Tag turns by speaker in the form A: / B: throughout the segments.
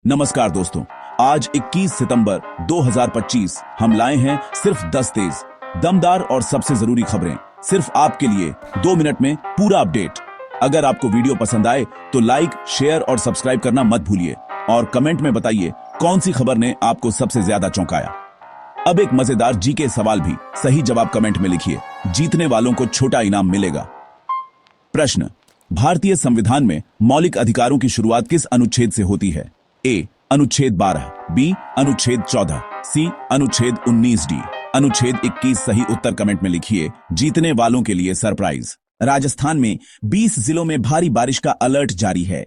A: नमस्कार दोस्तों, आज 21 सितंबर 2025 हम लाए हैं सिर्फ 10 तेज, दमदार और सबसे जरूरी खबरें सिर्फ आपके लिए 2 मिनट में पूरा अपडेट। अगर आपको वीडियो पसंद आए तो लाइक, शेयर और सब्सक्राइब करना मत भूलिए और कमेंट में बताइए कौन सी खबर ने आपको सबसे ज्यादा चौंकाया। अब एक मजेदार जीके सवाल भी सही जवाब कमेंट में लिखिए, जीतने वालों को छोटा इनाम मिलेगा। प्रश्न, भारतीय संविधान में मौलिक अधिकारों की शुरुआत किस अनुच्छेद से होती है? ए अनुच्छेद 12, बी अनुच्छेद 14, सी अनुच्छेद 19, डी अनुच्छेद 21। सही उत्तर कमेंट में लिखिए, जीतने वालों के लिए सरप्राइज। राजस्थान में 20 जिलों में भारी बारिश का अलर्ट जारी है।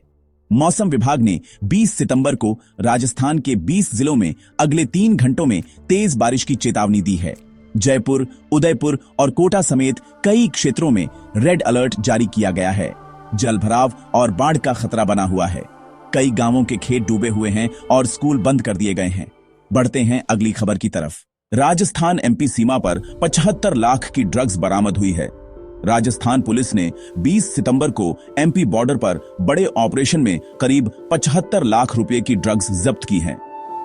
A: मौसम विभाग ने 20 सितंबर को राजस्थान के 20 जिलों में अगले 3 घंटों में तेज बारिश की चेतावनी दी है। जयपुर, उदयपुर और कोटा समेत कई क्षेत्रों में रेड अलर्ट जारी किया गया है। जलभराव और बाढ़ का खतरा बना हुआ है। कई गांवों के खेत डूबे हुए हैं और स्कूल बंद कर दिए गए हैं। बढ़ते हैं अगली खबर की तरफ। राजस्थान एमपी सीमा पर 75 लाख की ड्रग्स बरामद हुई है। राजस्थान पुलिस ने 20 सितंबर को एमपी बॉर्डर पर बड़े ऑपरेशन में करीब 75 लाख रुपए की ड्रग्स जब्त की हैं।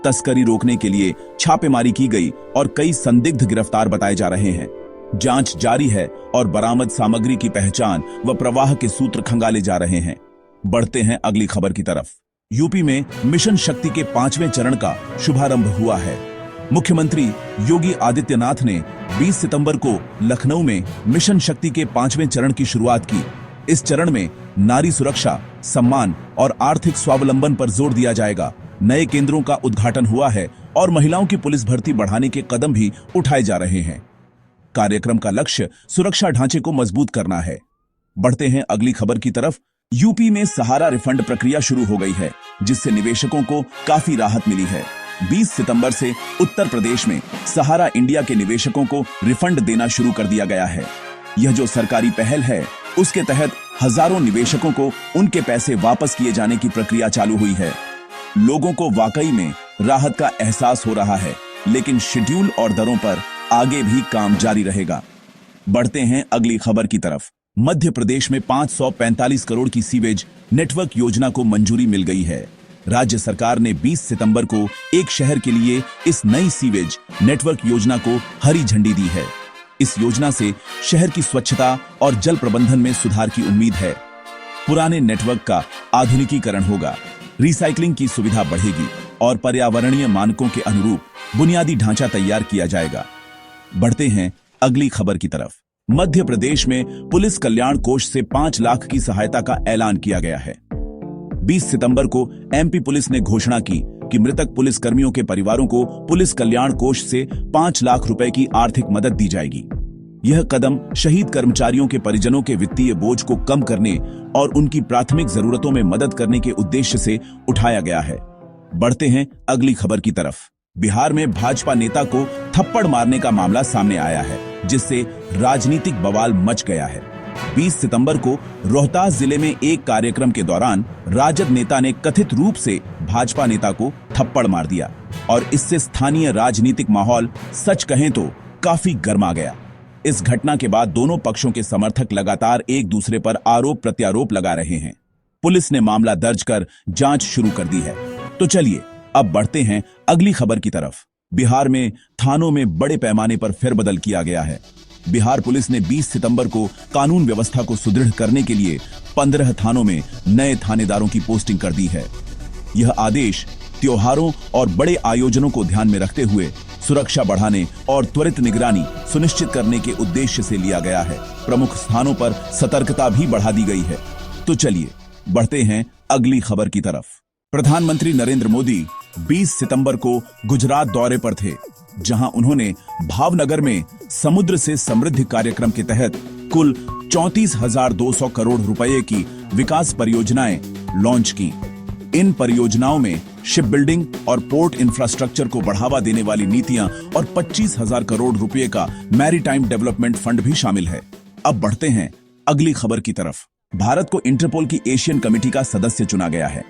A: तस्करी रोकने के लिए छापेमारी की गई और कई संदिग्ध गिरफ्तार बताए जा रहे हैं। जांच जारी है और बरामद सामग्री की पहचान व प्रवाह के सूत्र खंगाले जा रहे हैं। बढ़ते हैं अगली खबर की तरफ। यूपी में मिशन शक्ति के 5वें चरण का शुभारंभ हुआ है। मुख्यमंत्री योगी आदित्यनाथ ने 20 सितंबर को लखनऊ में मिशन शक्ति के 5वें चरण की शुरुआत की। इस चरण में नारी सुरक्षा, सम्मान और आर्थिक स्वावलंबन पर जोर दिया जाएगा। नए केंद्रों का उद्घाटन हुआ है और महिलाओं की पुलिस भर्ती बढ़ाने के कदम भी उठाए जा रहे हैं। कार्यक्रम का लक्ष्य सुरक्षा ढांचे को मजबूत करना है। बढ़ते हैं अगली खबर की तरफ। यूपी में सहारा रिफंड प्रक्रिया शुरू हो गई है, जिससे निवेशकों को काफी राहत मिली है। 20 सितंबर से उत्तर प्रदेश में सहारा इंडिया के निवेशकों को रिफंड देना शुरू कर दिया गया है। यह जो सरकारी पहल है, उसके तहत हजारों निवेशकों को उनके पैसे वापस किए जाने की प्रक्रिया चालू हुई है। लोगों को वाकई में राहत का एहसास हो रहा है, लेकिन शेड्यूल और दरों पर आगे भी काम जारी रहेगा। बढ़ते हैं अगली खबर की तरफ। मध्य प्रदेश में 545 करोड़ की सीवेज नेटवर्क योजना को मंजूरी मिल गई है। राज्य सरकार ने 20 सितंबर को एक शहर के लिए इस नई सीवेज नेटवर्क योजना को हरी झंडी दी है। इस योजना से शहर की स्वच्छता और जल प्रबंधन में सुधार की उम्मीद है। पुराने नेटवर्क का आधुनिकीकरण होगा, रिसाइकलिंग की सुविधा बढ़ेगी और पर्यावरणीय मानकों के अनुरूप बुनियादी ढांचा तैयार किया जाएगा। बढ़ते हैं अगली खबर की तरफ। मध्य प्रदेश में पुलिस कल्याण कोष से 5 लाख की सहायता का ऐलान किया गया है। 20 सितंबर को एमपी पुलिस ने घोषणा की कि मृतक पुलिस कर्मियों के परिवारों को पुलिस कल्याण कोष से 5 लाख रुपए की आर्थिक मदद दी जाएगी। यह कदम शहीद कर्मचारियों के परिजनों के वित्तीय बोझ को कम करने और उनकी प्राथमिक जरूरतों में मदद करने के उद्देश्य से उठाया गया है। बढ़ते हैं अगली खबर की तरफ। बिहार में भाजपा नेता को थप्पड़ मारने का मामला सामने आया है, जिससे राजनीतिक बवाल मच गया है। 20 सितंबर को रोहतास जिले में एक कार्यक्रम के दौरान राजद नेता ने कथित रूप से भाजपा नेता को थप्पड़ मार दिया और इससे स्थानीय राजनीतिक माहौल सच कहें तो काफी गर्मा गया। इस घटना के बाद दोनों पक्षों के समर्थक लगातार एक दूसरे पर आरोप प्रत्यारोप लगा रहे हैं। पुलिस ने मामला दर्ज कर जांच शुरू कर दी है। तो चलिए अब बढ़ते हैं अगली खबर की तरफ। बिहार में थानों में बड़े पैमाने पर फेरबदल किया गया है। बिहार पुलिस ने 20 सितंबर को कानून व्यवस्था को सुदृढ़ करने के लिए 15 थानों में नए थानेदारों की पोस्टिंग कर दी है। यह आदेश त्योहारों और बड़े आयोजनों को ध्यान में रखते हुए सुरक्षा बढ़ाने और त्वरित निगरानी सुनिश्चित करने के उद्देश्य से लिया गया है। प्रमुख स्थानों पर सतर्कता भी बढ़ा दी गई है। तो चलिए बढ़ते हैं अगली खबर की तरफ। प्रधानमंत्री नरेंद्र मोदी 20 सितंबर को गुजरात दौरे पर थे, जहां उन्होंने भावनगर में समुद्र से समृद्धि कार्यक्रम के तहत कुल 34,200 करोड़ रुपए की विकास परियोजनाएं लॉन्च की। इन परियोजनाओं में शिप बिल्डिंग और पोर्ट इंफ्रास्ट्रक्चर को बढ़ावा देने वाली नीतियां और 25,000 करोड़ रुपए का मैरीटाइम डेवलपमेंट फंड भी शामिल है। अब बढ़ते हैं अगली खबर की तरफ। भारत को इंटरपोल की एशियन कमेटी का सदस्य चुना गया है।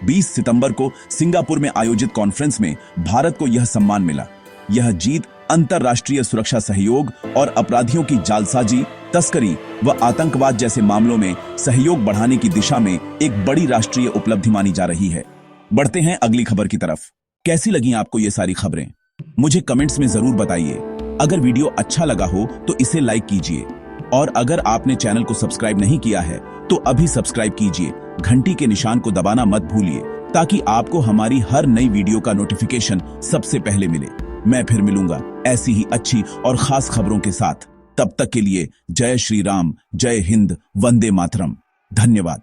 A: 20 सितंबर को सिंगापुर में आयोजित कॉन्फ्रेंस में भारत को यह सम्मान मिला। यह जीत अंतर्राष्ट्रीय सुरक्षा सहयोग और अपराधियों की जालसाजी, तस्करी व आतंकवाद जैसे मामलों में सहयोग बढ़ाने की दिशा में एक बड़ी राष्ट्रीय उपलब्धि मानी जा रही है। बढ़ते हैं अगली खबर की तरफ। कैसी लगी आपको ये सारी खबरें? मुझे कमेंट्स में जरूर बताइए। अगर वीडियो अच्छा लगा हो तो इसे लाइक कीजिए, और अगर आपने चैनल को सब्सक्राइब नहीं किया है तो अभी सब्सक्राइब कीजिए। घंटी के निशान को दबाना मत भूलिए, ताकि आपको हमारी हर नई वीडियो का नोटिफिकेशन सबसे पहले मिले। मैं फिर मिलूंगा ऐसी ही अच्छी और खास खबरों के साथ। तब तक के लिए जय श्री राम, जय हिंद, वंदे मातरम। धन्यवाद।